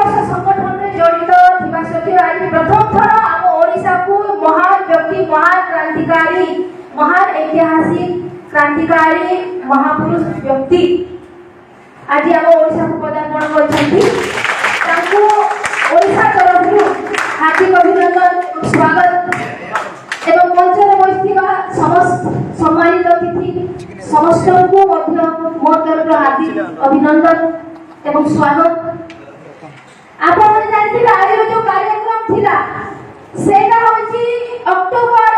वर्ष संगठन में जड़ित थिबा सत्वे आज प्रथम थर आम ओडिशा को महान व्यक्ति महान क्रांतिकारी महान ऐतिहासिक क्रांतिकारी महापुरुष व्यक्ति आज आम ओडिशा को पदार्पण करछंती तांको ओडिशा तरफ हार्दिक अभिनंदन स्वागत एवं मंचर बसिथिबा समस्त सम्मानित अतिथि समस्त को मध्य मोर तरफ हार्दिक अभिनंदन एवं स्वागत आपण जानथिबे आज जो कार्यक्रम थिला सेटा होची अक्टोबर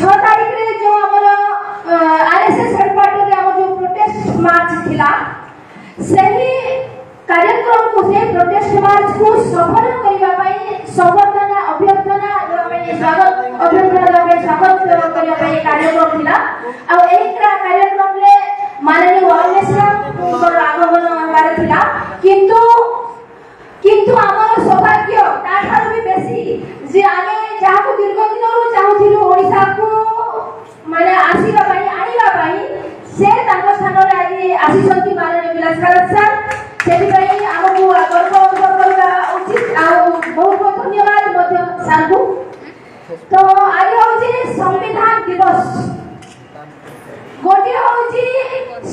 6 तारिख रे जो हमर आरएसएस हेडक्वार्टर रे हमर जो प्रोटेस्ट मार्च थिला सही कार्यक्रम को से प्रोटेस्ट मार्च को सफल करिवा पई संवर्धना अभ्यर्थना स्वागत अभ्यर्थना स्वागत करिवा पई कार्यक्रम थिला आ एही कार्यक्रम रे माननीय वालेश्वर आगमन होबार थिला किंतु आमर सौभाग्य ताठार भी बेसी जे आमे जाको दीर्घ दिन रु चाहुथिलु ओडिसा को माने आसीबा पई आनिबा पई से ताको स्थान रे आजी आसीसंती माननीय विलास खरात सर सेति पई हमकु गर्व अनुभव करबा उचित आ बहुत बहुत धन्यवाद मध्य सर को तो आज होची संविधान दिवस गोटे होची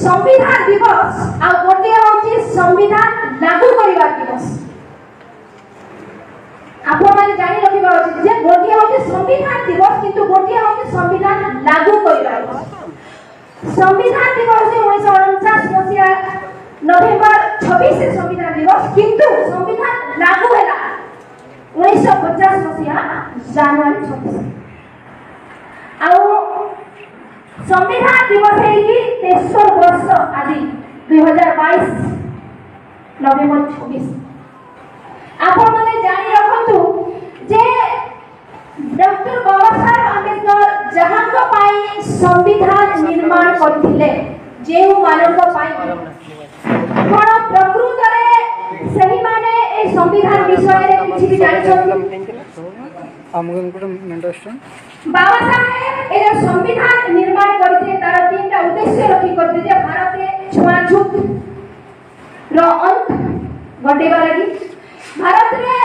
संविधान दिवस आ गोटे होची संविधान लागू करिबा दिवस आपण माने जानि रखिबा उचित जे गोटे होची संविधान दिवस किंतु गोटे होची संविधान लागू करिबा संविधान दिवस 1949 मसिया नवेम्बर 26 से संविधान दिवस किंतु संविधान लागू हैला 1950 मसिया जनवरी 26 आउ संविधान दिवस है कि 63 वर्ष आज 2022 नवेम्बर 26 आपण माने जानि रखंतु जे डॉक्टर बाबा साहेब आंबेडकर जहां को पाई संविधान निर्माण करथिले जेउ मानव पाई कोन प्रकृत रे सही माने ए संविधान विषय रे किछि भी जानि बाबा साहेब ए संविधान निर्माण करथे तार तीनटा उद्देश्य रखि करथे जे भारत रे छुआछूत रो अंत घटेबा लागि भारत रे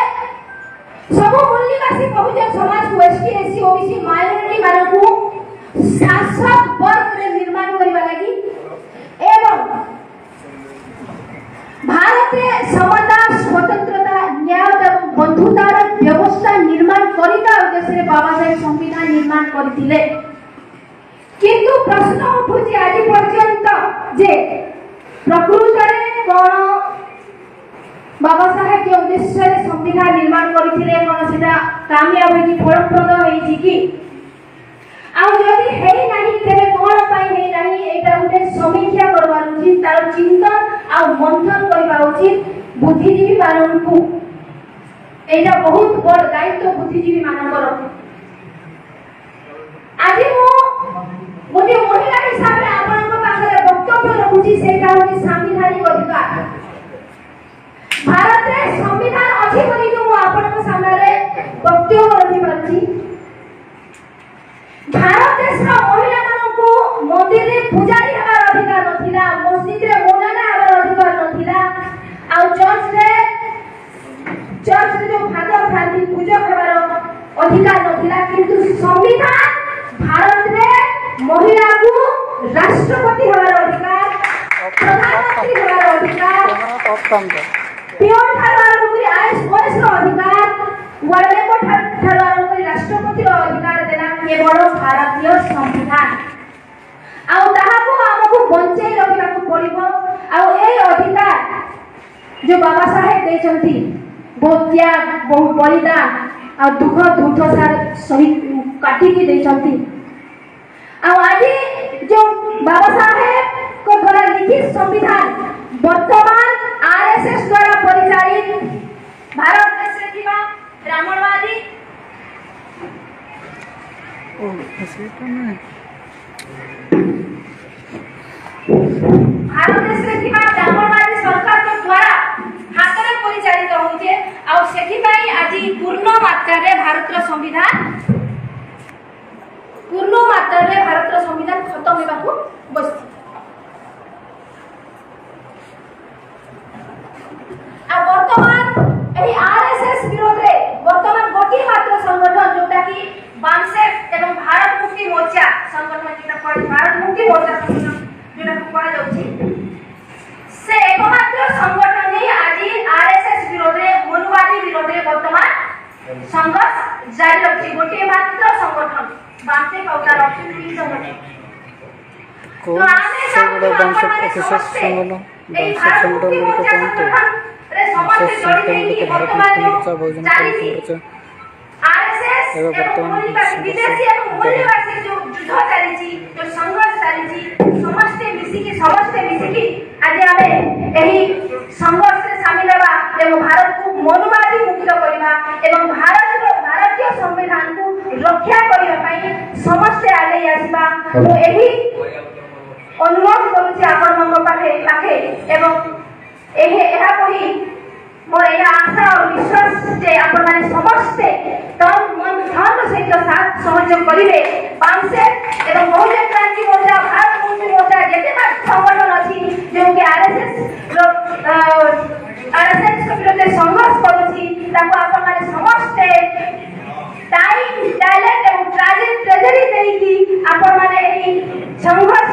सब मूल्यवासी बहुजन समाज को एसटी एससी ओबीसी माइनॉरिटी माने को शासक वर्ग रे निर्माण करबा लागि एवं भारत रे समता स्वतंत्रता न्याय एवं बंधुतार व्यवस्था निर्माण करिता उद्देश्य रे बाबा साहेब संविधान निर्माण करथिले किंतु प्रश्न उठुची आज पर्यंत जे प्रकृत रे कोन बाबा साहेब के उद्देश्य रे संविधान निर्माण करथिले कोन सेटा कामयाब होई फलप्रद होई कि आ यदि हेई नाही तेरे कोन पाई हेई नाही एटा उठे समीक्षा करबा उचित तार चिंतन आ मंथन करबा उचित बुद्धिजीवी माननकु एटा बहुत बड़ दायित्व बुद्धिजीवी मानकर आज मो गोटे महिला हिसाब रे आपनक पाखरे वक्तव्य रखुची सेटा होची संवैधानिक अधिकार भारत रे संविधान अछि बोली को आपनक सामने वक्तव्य रखि पाछि भारत देश रा महिला मानकु मंदिर रे पूजारी हबार अधिकार नथिला मस्जिद रे मौलाना हबार अधिकार नथिला आ चर्च रे जो फादर थांती पूजक हबार अधिकार नथिला किंतु संविधान भारत रे महिला को राष्ट्रपति हबार अधिकार प्रधानमंत्री हबार अधिकार पियोन थार को आईएएस वयस रो अधिकार वडलेको थार को राष्ट्रपति रो अधिकार देला केवल भारतीय संविधान आ ताहा को हमकु बंचै रखिला को पड़िबो आ ए अधिकार जो बाबा साहेब दैचंती बहुत त्याग बहुत बलिदान आ दुख दुर्दशा सहित काटी के दैचंती आ आज जो बाबा साहेब को द्वारा लिखित संविधान वर्तमान आरएसएस द्वारा परिचालित भारत देश रे थिबा ब्राह्मणवादी भारत देश रे थिबा ब्राह्मणवादी सरकार को द्वारा हाथ रे परिचालित होउचे आ सेठी पई आज पूर्ण मात्रा रे भारत रो संविधान खत्म होबा को बसती आ वर्तमान भारत मुक्ति मोर्चा जोटा कह जाउछि से एकमात्र संगठन ही आज आरएसएस विरोध में मनुवादी विरोध में वर्तमान संघर्ष जारी रखी गोटे मात्र संगठन बांसे कौता रखी तीन संगठन को सेगुड़ा बांसे ऑफिसर संगठन बांसे संगठन को कहते रे समस्त जोड़ी नहीं वर्तमान बहुजन मोर्चा आरएसएस एवं विदेशी एवं मूल्यवासी जो युद्ध चली जो संघर्ष चली समस्त मिसिकी आज आमे एही संघर्ष में शामिल हेबा एवं भारत को मनुवादी मुक्त करबा एवं भारतीय संविधान को रक्षा करबा पई समस्त आगे आसीबा तो एही अनुरोध करूची आपण पाखे एवं एहा कही मोर यह आशा और विश्वास जे आपण माने समस्ते तन मन धन सहित साथ सहयोग करिवे बांसे एवं बहुजन क्रांति मोर्चा भारत मुक्ति मोर्चा जेते संगठन अछि जो कि आरएसएस के विरुद्ध संघर्ष करूची ताको आपण माने समस्ते टाइम टैलेंट एवं ट्रेजरी देकी आपण माने एही संघर्ष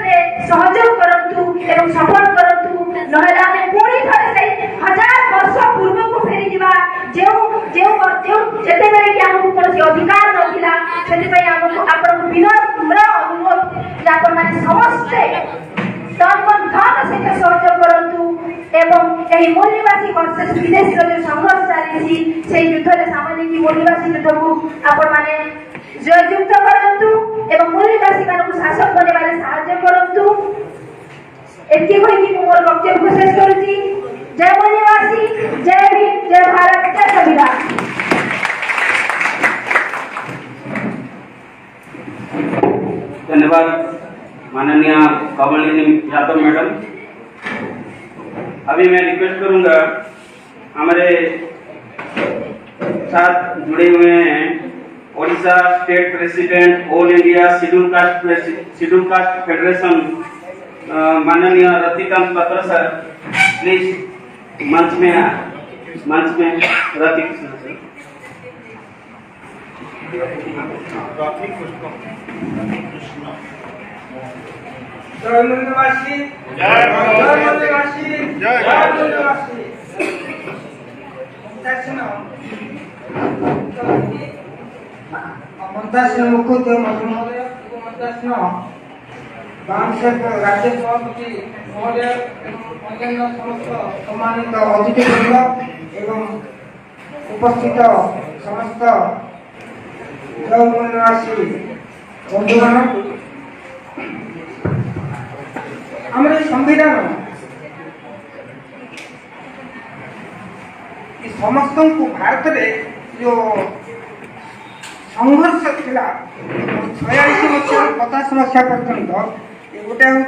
रे सहयोग करंतु एवं सफल करंतु नहले आमे पूरी थरे से 1000 वर्ष पूर्व को फेरी जीवा जेते बेले कि हमको कोनसी अधिकार नथिला सेति पई हमको आपण विनम्र अनुरोध जे आपण माने समस्त तन मन धन से सहयोग करंतु एवं एही मूल्यवासी वर्सेस विदेशी जो संघर्ष चली से युद्ध रे सामान्य की मूल्यवासी युद्ध को आपण माने जययुक्त करंतु एवं मूल्यवासी मानक शासक बनेबारे सहायता करंतु एति कोई की मोर वक्तव्य को शेष करूची जय मूल्यवासी जय भीम जय भारत जय संविधान। धन्यवाद माननीय कमलिनी यादव मैडम। अभी मैं रिक्वेस्ट करूंगा हमारे साथ जुड़े हुए हैं Odisha state president all India schedule caste federation माननीय रतिकांत पत्र सर, प्लीज मंच में रतिकांत सर। जय मूल्यवासी जय मूल्यवासी जय मूल्यवासी मंत्रासन मुख्य महोदय मंत्रासन बांसेक राज्य सभापति महोदय अन्य समस्त सम्मानित अतिथिवृंद एवं उपस्थित समस्त जय मूल्यवासी बंधुगण, हमारे संविधान समस्त को भारत में जो संघर्ष थिला 46 मसीहा 50 मसीहा पर्यंत गोटे हूँ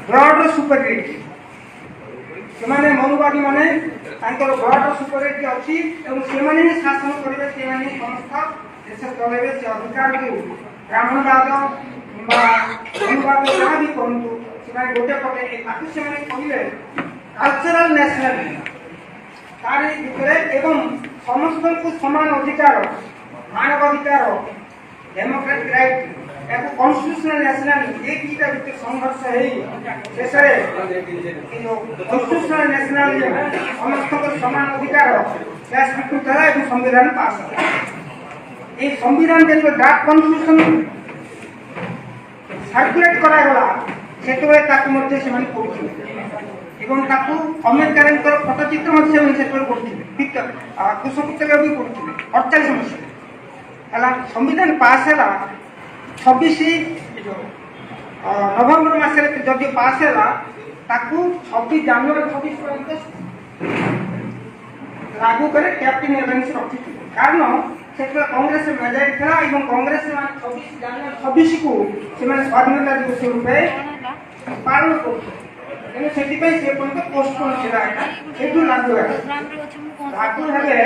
ब्रड सुपरियरिटी से मनुवादी माने ब्रड सुपरियरिटी अच्छी से शासन करेंगे से समस्त देश चलेंगे से अधिकार को ब्राह्मणवाद मनुवाद जहाँ भी कहतु से गोटे पटे से कहले कल्चरल नेशनलिज्म तार भितर एवं समस्त को समान अधिकार मानवाधिकार डेमोक्रेटिक राइट या कॉन्स्टिट्यूशनल नेशनलिज्म एक चीज भितर संघर्ष है शेष कॉन्स्टिट्यूशनल नेशनलिज्म समस्त को समान अधिकार से स्वीकृत है और संविधान पास है। ये संविधान जो ड्राफ्ट कॉन्स्टिट्यूशन सर्कुलेट करागला से पढ़ुଥିଲେ एवं अम्बेडकर फटोचित्र कुशपुस्तक भी पढ़ुଥିଲେ 48 मसीहा संविधान पास है 26 नवेम्बर मसरे जदि पास है 26 जनवरी 26 पर्यंत लागू करे कैप्टन एमएनसी रखी कारण से कांग्रेस मेजोरिटी था एवं कांग्रेस 26 जनवरी 26 को स्वाधीनता दिवस रूपे पालन कर तेणु से पोस्टपोन लागू हेले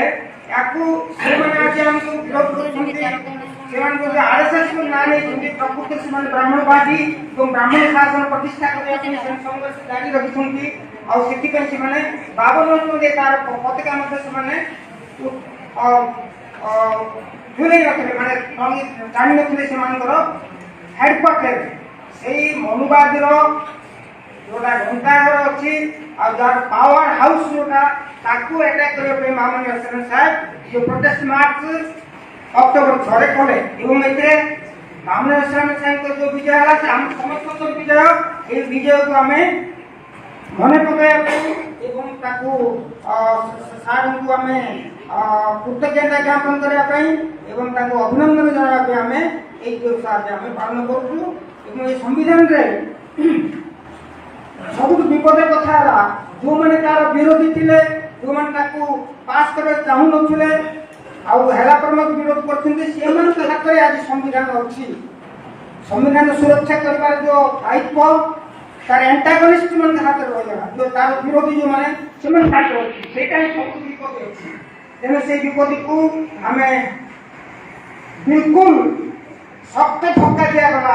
आरएसएस को ना नहीं प्रकृत से ब्राह्मणवादी और ब्राह्मण शासन प्रतिष्ठा करने संघर्ष जारी रखिंट और से 52 तार पताका ଦୂରେଇ ନଥିଲେ, ମାନେ ଜାଣିନଥିଲେ ସେମାନଙ୍କର ହେଡକ୍ୱାର୍ଟର ସେଇ ମନୁବାଦର ଯୋଉଟା ଘଣ୍ଟାଘର ଅଛି ଆଉ ଯାହାର ପାୱାର ହାଉସ ଯୋଉଟା ତାକୁ ଆଟାକ୍ କରିବା ପାଇଁ ମାନନୀୟ ସେନ ସାହେବ ଯୋଉ ପ୍ରୋଟେଷ୍ଟ ମାର୍ଚ୍ଚ ଅକ୍ଟୋବର 6 ରେ କଲେ ଏବଂ ଏଥିରେ ମାନନୀୟ ସେନ ସାହେବଙ୍କ ଯୋଉ ବିଜୟ ହେଲା ସେ ଆମ ସମସ୍ତଙ୍କର ବିଜୟ। এই ବିଜୟକୁ ଆମେ ମନେ ପକାଇବା ପାଇଁ ଏବଂ ତାକୁ ସାର୍ଙ୍କୁ ଆମେ କୃତଜ୍ଞତା ଜ୍ଞାପନ କରିବା ପାଇଁ ଏବଂ ତାଙ୍କୁ ଅଭିନନ୍ଦନ ଜଣାଇବା ପାଇଁ ଆମେ এই ଦିବସ ଆମେ ପାଳନ କରୁଛୁ। ଏବଂ এই ସମ୍ବିଧାନରେ ସବୁଠୁ ବିପଦ କଥା ହେଲା ଯୋଉମାନେ ତାର ବିରୋଧୀ ଥିଲେ, ଯୋଉମାନେ ତାକୁ ପାସ୍ କରିବାକୁ ଚାହୁଁନଥିଲେ ଆଉ ହେଲା ପରେ ମଧ୍ୟ ବିରୋଧ କରୁଛନ୍ତି, ସେମାନଙ୍କ ହାତରେ ଆଜି ସମ୍ବିଧାନ ଅଛି। ସମ୍ବିଧାନ ସୁରକ୍ଷା କରିବାର ଯୋଉ ଦାୟିତ୍ୱ ତାର ଏଣ୍ଟାଗନିଷ୍ଟ ମାନଙ୍କ ହାତରେ ରହିଗଲା, ଯୋଉ ତାର ବିରୋଧୀ ଯୋଉମାନେ ସେମାନଙ୍କ ହାତରେ ଅଛି, ସେଇଟା ହିଁ ସବୁଠୁ ବିପଦ ଅଛି। ତେଣୁ ସେଇ ବିପଦକୁ ଆମେ ବିଲକୁଲ ଶକ୍ତ ଧକ୍କା ଦିଆଗଲା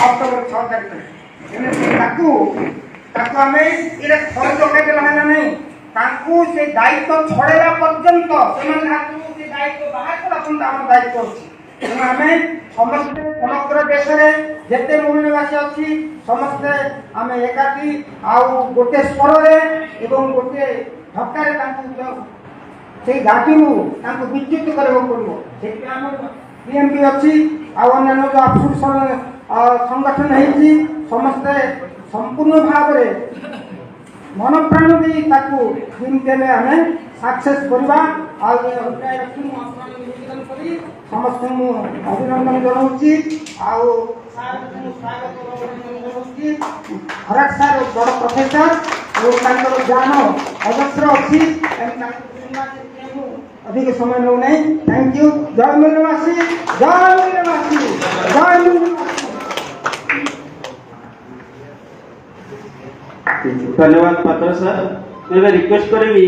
ଅକ୍ଟୋବର 6 ତାରିଖରେ। ତେଣୁ ତାକୁ ଆମେ ଏଇଟା ଥରେ ଧକ୍କା ଦେଲା ହେଲା ନାହିଁ, ତାଙ୍କୁ ସେ ଦାୟିତ୍ୱ ଛଡ଼େଇବା ପର୍ଯ୍ୟନ୍ତ ସେମାନେ ହାତରୁ ସେ ଦାୟିତ୍ୱ ବାହାର କଲା ପର୍ଯ୍ୟନ୍ତ ଆମର ଦାୟିତ୍ୱ ଅଛି। ତେଣୁ ଆମେ ସମସ୍ତେ ସମଗ୍ର ଦେଶରେ ଯେତେ ମୌଳିକବାସୀ ଅଛି ସମସ୍ତେ ଆମେ ଏକାଠି ଆଉ ଗୋଟେ ସ୍ୱରରେ ଏବଂ ଗୋଟେ ଧକ୍କାରେ ତାଙ୍କୁ ସେଇ ଘାଟିରୁ ତାଙ୍କୁ ବିଚ୍ୟୁତ କରିବାକୁ ପଡ଼ିବ। ସେଥିପାଇଁ ଆମର ବିଏମ୍ପି ଅଛି ଆଉ ଅନ୍ୟାନ୍ୟ ଯେଉଁ ଆଫସୁର ସଂଗଠନ ହେଇଛି ସମସ୍ତେ ସମ୍ପୂର୍ଣ୍ଣ ଭାବରେ ମନ ପ୍ରାଣ ଦେଇ ତାକୁ ଯେମିତି ହେଲେ ଆମେ ସକ୍ସେସ୍ କରିବା। ଆଉ ଅଭିପ୍ରାୟ ରଖି ମୁଁ ନିବେଦନ କରି ସମସ୍ତଙ୍କୁ ମୁଁ ଅଭିନନ୍ଦନ ଜଣାଉଛି ଆଉ ସାର୍ଙ୍କୁ ମୁଁ ସ୍ୱାଗତ ଅଭିନନ୍ଦନ ଜଣାଉଛି। ଖରାଟ ସାର୍ ବଡ଼ ପ୍ରଫେସର ଏବଂ ତାଙ୍କର ଜ୍ଞାନ ଅଜସ୍ର ଅଛି, ମୁଁ ଅଧିକ ସମୟ ନେଉ ନାହିଁ। Thank you. ଜୟ ମୂଲ୍ୟବାସୀ, ଜୟ ମୂଲ୍ୟବାସୀ, ଜୟ ମୂଲ୍ୟବାସୀ। धन्यवाद पात्र सर। मैं रिक्वेस्ट करी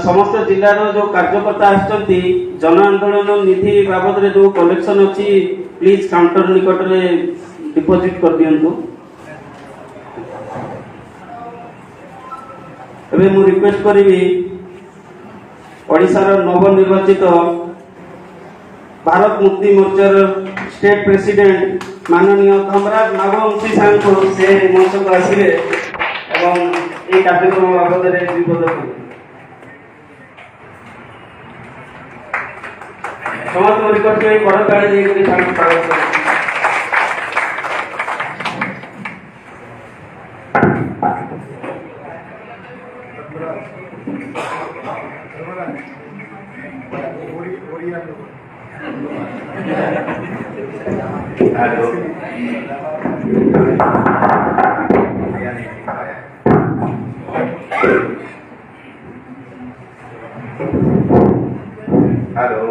समस्त जिलार जो कार्यकर्ता आसछंती जन आंदोलन निधि बाबद रे जो कलेक्शन अच्छी प्लीज काउंटर निकट रे डिपॉजिट कर दियंतु। एबे मु रिक्वेस्ट करी ओडिसा रो नवनिर्वाचित भारत मुक्ति मोर्चार स्टेट प्रेसिडेंट माननीय धमराज नागवंशी साहब को से मंच को आसिले এবং এই কার্যক্রম বাবদরে বিপদ সমস্ত নিকটে এই বড় কাড়ে দিয়ে করে স্বাগত করি। हेलो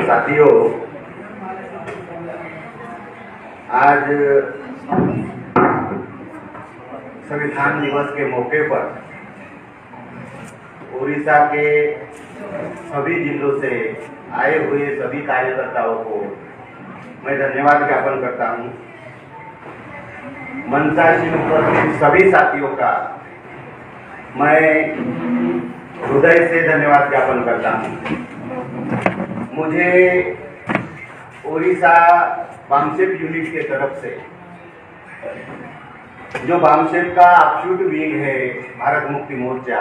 साथियों, आज संविधान दिवस के मौके पर उड़ीसा के सभी जिलों से आए हुए सभी कार्यकर्ताओं को मैं धन्यवाद ज्ञापन करता हूं। मंचा जी उपस्थित सभी साथियों का मैं हृदय से धन्यवाद ज्ञापन करता हूं। मुझे उड़ीसा बामसेप यूनिट के तरफ से, जो बामसेप का ऑफशूट विंग है भारत मुक्ति मोर्चा,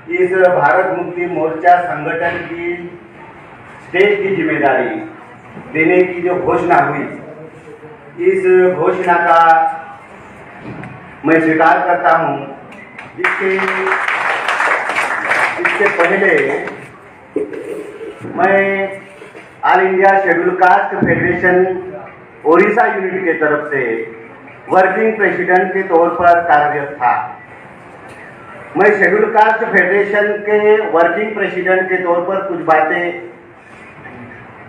इस भारत मुक्ति मोर्चा संगठन की स्टेज की जिम्मेदारी देने की जो घोषणा हुई, इस घोषणा का मैं स्वीकार करता हूं। इससे पहले मैं all India schedule caste federation Odisha unit के तरफ से वर्किंग प्रेसिडेंट के तौर पर कार्यरत था। मैं शेड्यूल कास्ट फेडरेशन के वर्किंग प्रेसिडेंट के तौर पर कुछ बातें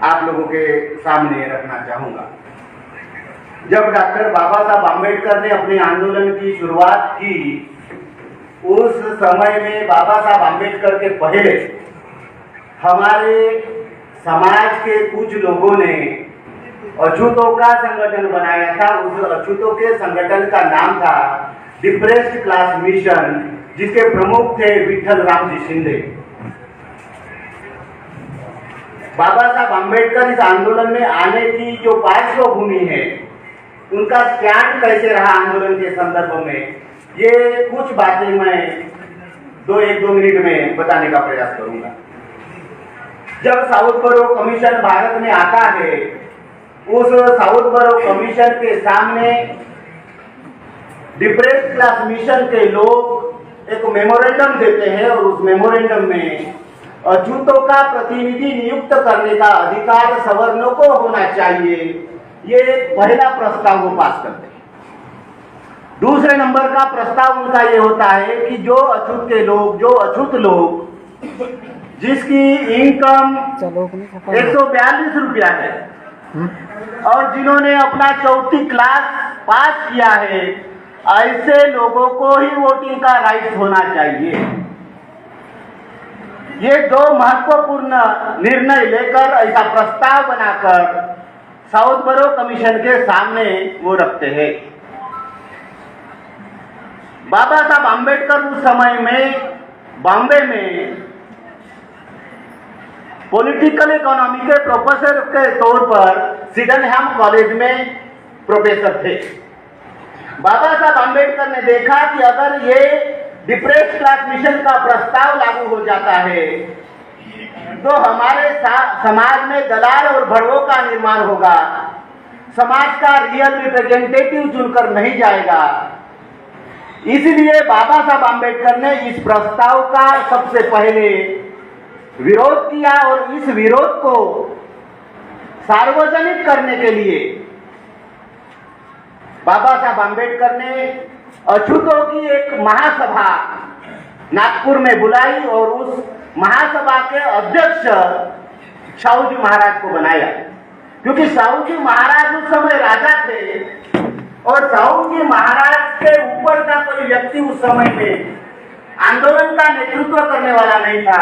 आप लोगों के सामने रखना चाहूँगा। जब डॉक्टर बाबा साहब आम्बेडकर ने अपने आंदोलन की शुरुआत की, उस समय में बाबा साहब आम्बेडकर के पहले हमारे समाज के कुछ लोगों ने अछूतों का संगठन बनाया था। उस अछूतों के संगठन का नाम था डिप्रेस्ड क्लास मिशन, जिसके प्रमुख थे विठल राम जी शिंदे। बाबा साहब आम्बेडकर इस आंदोलन में आने की जो पार्श्वभूमि है, उनका स्टैंड कैसे रहा आंदोलन के संदर्भ में, ये कुछ बातें मैं 1-2 मिनट में बताने का प्रयास करूंगा। जब साउथ बरो कमीशन भारत में आता है, उस साउथ बरो कमीशन के सामने डिप्रेस्ड क्लास मिशन के लोग एक मेमोरेंडम देते हैं और उस मेमोरेंडम में अछूतों का प्रतिनिधि नियुक्त करने का अधिकार सवर्णों को होना चाहिए, ये पहला प्रस्ताव वो पास करते हैं। दूसरे नंबर का प्रस्ताव उनका ये होता है कि जो अछूत के लोग, जो अछूत लोग जिसकी इनकम 142 रुपया है और जिन्होंने अपना 4वीं क्लास पास किया है, ऐसे लोगों को ही वोटिंग का राइट होना चाहिए। ये 2 महत्वपूर्ण निर्णय लेकर ऐसा प्रस्ताव बनाकर साउथ बरो कमीशन के सामने वो रखते हैं। बाबा साहब आम्बेडकर उस समय में बॉम्बे में पॉलिटिकल इकोनॉमी के प्रोफेसर के तौर पर सिडनहैम कॉलेज में प्रोफेसर थे। बाबा साहब आम्बेडकर ने देखा कि अगर ये डिप्रेस्ड क्लास मिशन का प्रस्ताव लागू हो जाता है तो हमारे समाज में दलाल और भड़वों का निर्माण होगा, समाज का रियल रिप्रेजेंटेटिव चुनकर नहीं जाएगा। इसलिए बाबा साहब आम्बेडकर ने इस प्रस्ताव का सबसे पहले विरोध किया और इस विरोध को सार्वजनिक करने के लिए बाबा साहब आम्बेडकर ने अछूतों की एक महासभा नागपुर में बुलाई और उस महासभा के अध्यक्ष शाहू महाराज को बनाया, क्योंकि शाहू महाराज उस समय राजा थे और शाहू महाराज के ऊपर का कोई व्यक्ति उस समय में आंदोलन का नेतृत्व करने वाला नहीं था।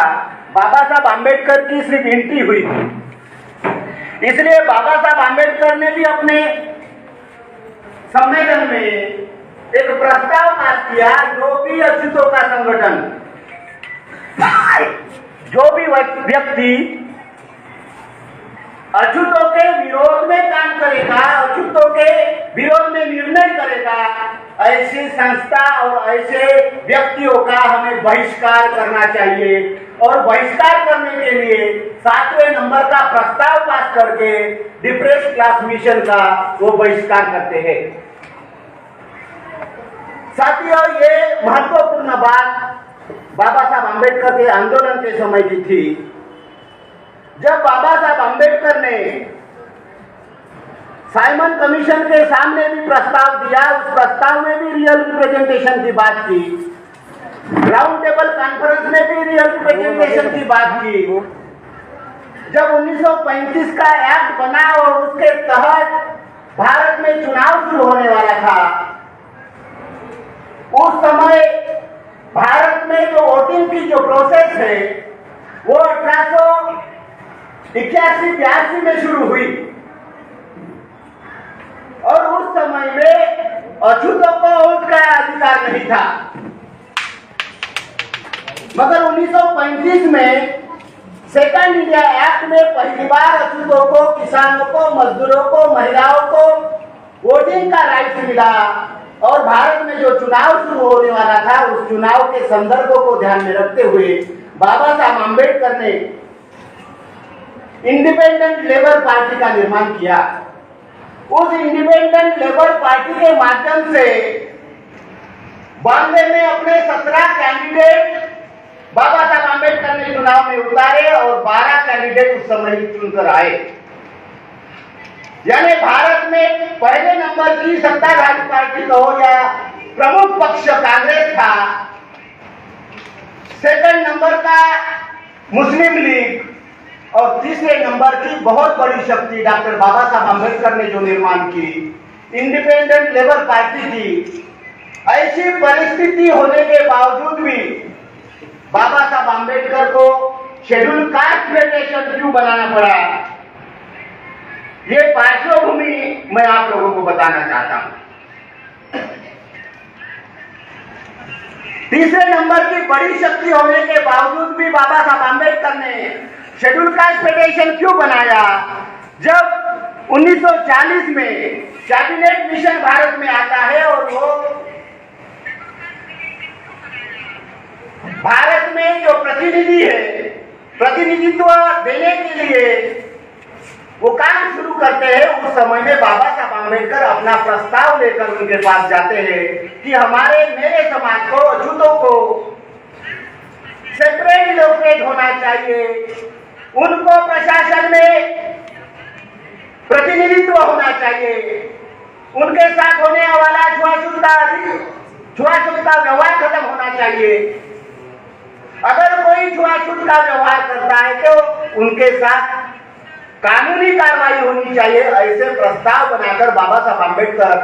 बाबा साहब आम्बेडकर की सिर्फ एंट्री हुई थी। इसलिए बाबा साहब आम्बेडकर ने भी अपने सम्मेलन में एक प्रस्ताव पास किया, जो भी अछूतों का संगठन, जो भी व्यक्ति अछूतों के विरोध में काम करेगा, अछूतों के विरोध में निर्णय करेगा, ऐसी संस्था और ऐसे व्यक्तियों का हमें बहिष्कार करना चाहिए। और बहिष्कार करने के लिए 7वें नंबर का प्रस्ताव पास करके डिप्रेस्ड क्लास मिशन का वो बहिष्कार करते हैं। साथियों, ये महत्वपूर्ण बात बाबा साहब आम्बेडकर के आंदोलन के समय की थी। जब बाबा साहब आम्बेडकर ने साइमन कमीशन के सामने भी प्रस्ताव दिया, उस प्रस्ताव में भी रियल रिप्रेजेंटेशन की बात की, राउंड टेबल कॉन्फ्रेंस में भी रियल रिप्रेजेंटेशन की बात की। जब 1935 का एक्ट बना और उसके तहत भारत में चुनाव शुरू होने वाला था, उस समय भारत में जो वोटिंग की जो प्रोसेस है वो 1881-82 में शुरू हुई और उस समय में अछूतों को वोट का अधिकार नहीं था। मगर 1935 में सेकंड इंडिया एक्ट में पहली बार अछूतों को, किसानों को, मजदूरों को, महिलाओं को वोटिंग का राइट मिला और भारत में जो चुनाव शुरू होने वाला था उस चुनाव के संदर्भों को ध्यान में रखते हुए बाबा साहब आम्बेडकर ने इंडिपेंडेंट लेबर पार्टी का निर्माण किया। उस इंडिपेंडेंट लेबर पार्टी के माध्यम से बॉम्बे में अपने 17 कैंडिडेट बाबा साहब आम्बेडकर ने चुनाव में उतारे और 12 कैंडिडेट उस समय चुनकर आए। यानी भारत में पहले नंबर की सत्ताधारी पार्टी कहो या प्रमुख पक्ष कांग्रेस था, सेकंड नंबर का मुस्लिम लीग और तीसरे नंबर की बहुत बड़ी शक्ति डॉक्टर बाबा साहब आम्बेडकर ने जो निर्माण की इंडिपेंडेंट लेबर पार्टी थी। ऐसी परिस्थिति होने के बावजूद भी बाबा साहब आम्बेडकर को शेड्यूल कास्ट फेडरेशन क्यों बनाना पड़ा, ये पार्श्वभूमि मैं आप लोगों को बताना चाहता हूं। तीसरे नंबर की बड़ी शक्ति होने के बावजूद भी बाबा साहब आम्बेडकर ने शेड्यूल कास्ट फेडरेशन क्यों बनाया? जब 1940 में कैबिनेट मिशन भारत में आता है और वो भारत में जो प्रतिनिधि है, प्रतिनिधित्व देने के लिए वो काम शुरू करते हैं, उस समय में बाबा साहब आम्बेडकर अपना प्रस्ताव लेकर उनके पास जाते हैं कि मेरे समाज को, अछूतों को सेपरेट लोकेट होना चाहिए, उनको प्रशासन में प्रतिनिधित्व होना चाहिए, उनके साथ होने वाला छुआछूत का व्यवहार खत्म होना चाहिए। अगर कोई छुआछूत का व्यवहार करता है तो उनके साथ कानूनी कार्रवाई होनी चाहिए। ऐसे प्रस्ताव बनाकर बाबा साहब आम्बेडकर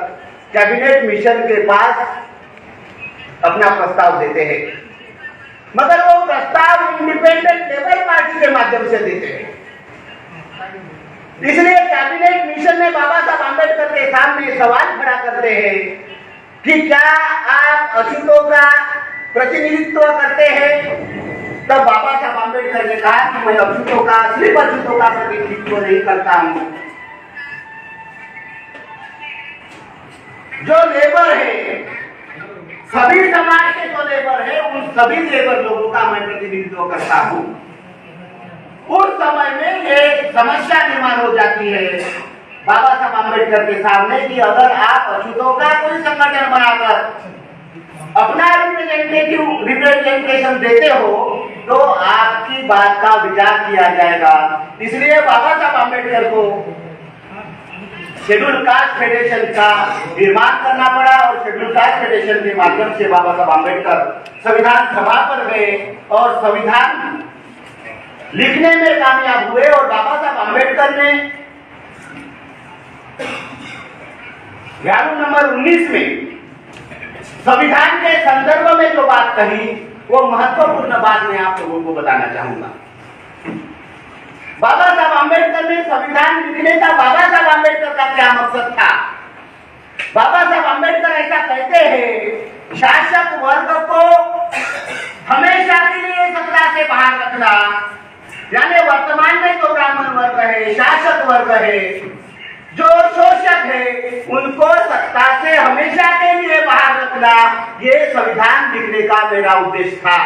कैबिनेट मिशन के पास अपना प्रस्ताव देते हैं, मगर वो प्रस्ताव इंडिपेंडेंट लेबर पार्टी के माध्यम से देते हैं। इसलिए कैबिनेट मिशन में बाबा साहब आम्बेडकर के सामने सवाल खड़ा करते हैं कि क्या आप अछूतों का प्रतिनिधित्व करते हैं? तब बाबा साहब आम्बेडकर ने कहा कि मैं अछूतों का, सिर्फ अछूतों का प्रतिनिधित्व नहीं करता हूं। जो लेबर है, सभी समाज के जो लेबर है, उन सभी लेबर लोगों का मैं प्रतिनिधित्व करता हूं। उस समय में ये समस्या निर्माण हो जाती है बाबा साहब आम्बेडकर के सामने कि अगर आप अछूतों का कोई संगठन बनाकर अपना रिप्रेजेंटेशन देते हो तो आपकी बात का विचार किया जाएगा। इसलिए बाबा साहब आम्बेडकर को शेड्यूल कास्ट फेडरेशन का निर्माण करना पड़ा और शेड्यूल कास्ट फेडरेशन के माध्यम से बाबा साहब आम्बेडकर संविधान सभा पर गए और संविधान लिखने में कामयाब हुए। और बाबा साहब आम्बेडकर ने व्यालू नंबर 19 में संविधान के संदर्भ में जो बात कही वो महत्वपूर्ण बात मैं आप लोगों को बताना चाहूंगा। बाबा साहब आम्बेडकर ने संविधान लिखने का बाबा साहब आम्बेडकर का क्या मकसद था? बाबा साहब आम्बेडकर ऐसा कहते हैं, शासक वर्ग को हमेशा के लिए सत्ता से बाहर रखना, यानी वर्तमान में जो ब्राह्मण वर्ग है, शासक वर्ग है, जो शोषक है, उनको सत्ता से हमेशा के लिए बाहर रखना, ये संविधान लिखने का मेरा उद्देश्य था।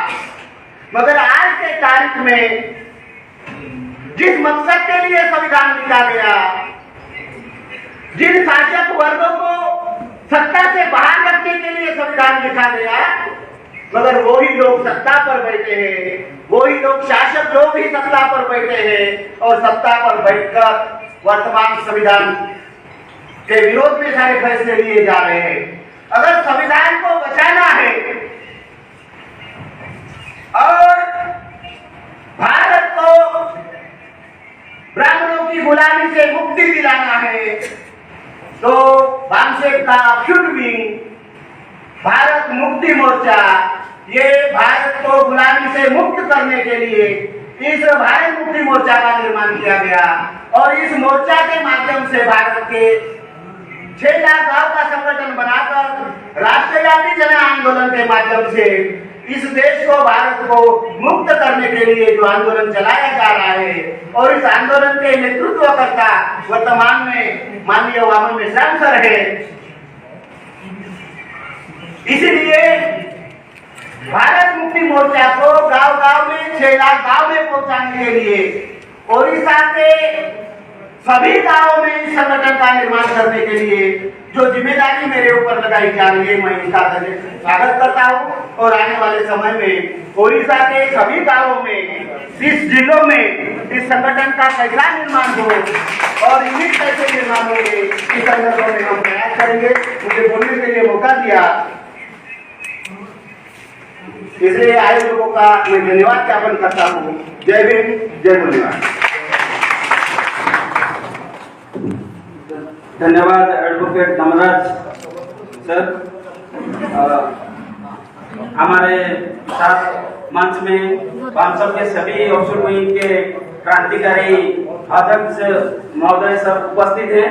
मगर आज के तारीख में जिस मकसद के लिए संविधान लिखा गया, जिन शासक वर्गों को सत्ता से बाहर रखने के लिए संविधान लिखा गया, मगर वही लोग सत्ता पर बैठे हैं, वही लोग शासक लोग ही सत्ता पर बैठे हैं और सत्ता पर बैठकर वर्तमान संविधान के विरोध में सारे फैसले लिए जा रहे हैं। अगर संविधान को बचाना है और भारत को ब्राह्मणों की गुलामी से मुक्ति दिलाना है तो बामसेब का अफ्यूट विंग भारत मुक्ति मोर्चा, ये भारत को गुलामी से मुक्त करने के लिए इस भारत मुक्ति मोर्चा का निर्माण किया गया और इस मोर्चा के माध्यम से भारत के 6 लाख गांव का संगठन बनाकर राष्ट्रव्यापी जन आंदोलन के माध्यम से इस देश को, भारत को मुक्त करने के लिए जो आंदोलन चलाया जा रहा है और इस आंदोलन के नेतृत्वकर्ता वर्तमान में माननीय वामन मिश्रा सर है। इसीलिए भारत मुक्ति मोर्चा को गांव-गांव में 6 लाख गांव में पहुंचाने के लिए ओडिशा के सभी गांवों में इस संगठन का निर्माण करने के लिए जो जिम्मेदारी मेरे ऊपर लगाई जा रही है, मैं इसका स्वागत करता हूं और आने वाले समय में ओडिशा के सभी गांवों में, 30 जिलों में इस संगठन का कैसा निर्माण हो और यूनिट कैसे निर्माण होंगे, इस संदर्भ में हम प्रयास करेंगे। मुझे बोलने के लिए मौका दिया, इसलिए आए लोगों का मैं धन्यवाद ज्ञापन करता हूँ। जय भीम, जय भोलेनाथ। धन्यवाद एडवोकेट धर्मराज सर। हमारे साथ मंच में बामसेब के सभी ऑफिसर विंग के क्रांतिकारी अध्यक्ष महोदय सब उपस्थित हैं।